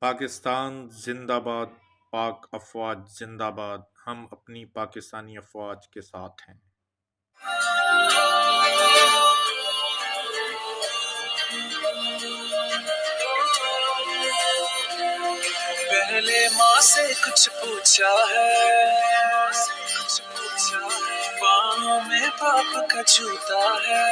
पाकिस्तान जिंदाबाद। पाक अफवाज जिंदाबाद। हम अपनी पाकिस्तानी अफवाज के साथ हैं। पहले माँ से कुछ पूछा है, पाँव में पाप का जूता है।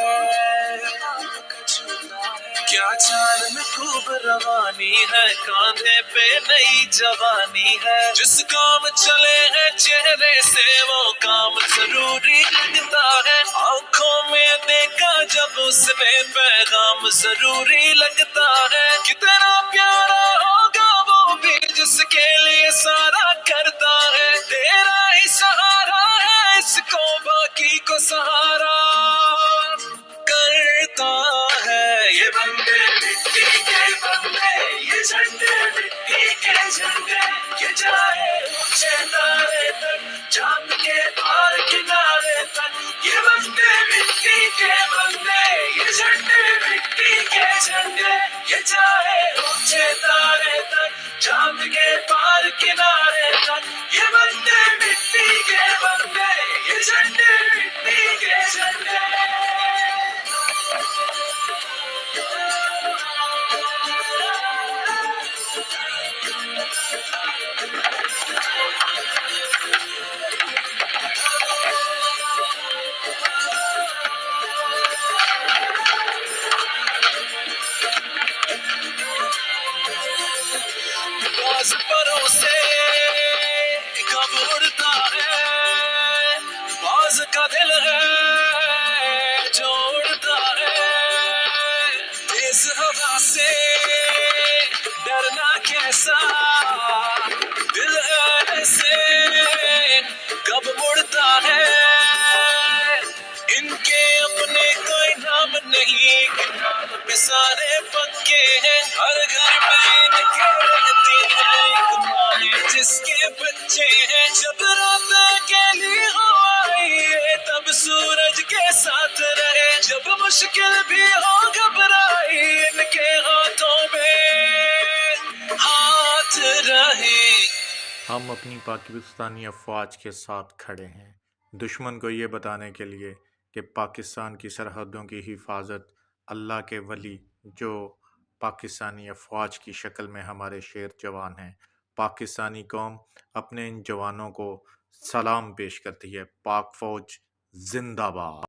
क्या चाल में खूब रवानी है, कांधे पे नई जवानी है। जिस काम चले हैं चेहरे से वो काम जरूरी लगता है। आंखों में देखा जब उसने पैगाम जरूरी लगता है। कितना प्यारा होगा वो भी जिसके लिए सारा करता है। तेरा ही सहारा है, इसको बाकी को सहारा करता है। ये बंदे मिट्टी के बंदे, ये झंडे मिट्टी के झंडे। ये जाए ऊंचे तारे तक, चांद के पार किनारे तक। ये बंदे मिट्टी के बंदे, ये झंडे मिट्टी के झंडे। ये जाए ऊंचे तारे तक, चांद के पार किनारे तक। ये बंदे मिट्टी के बंदे, ये झंडे मिट्टी के झंडे। बाज परों से कब उड़ता है, बाज का दिल है जो उड़ता है। तेज हवा से डरना कैसा, दिल ऐसे कब मुड़ता है। इनके अपने कोई नाम नहीं, कि नाम पे सारे पक्के हैं। हर घर में इनके रहती है एक माँ है जिसके बच्चे हैं। जब रात अकेली हो आई तब सूरज के साथ रहे। जब मुश्किल भी हो घबराई इनके हाथों में हाथ रहे। हम अपनी पाकिस्तानी अफवाज के साथ खड़े हैं, दुश्मन को ये बताने के लिए कि पाकिस्तान की सरहदों की हिफाजत अल्लाह के वली जो पाकिस्तानी अफवाज की शक्ल में हमारे शेर जवान हैं। पाकिस्तानी कौम अपने इन जवानों को सलाम पेश करती है। पाक फ़ौज जिंदाबाद।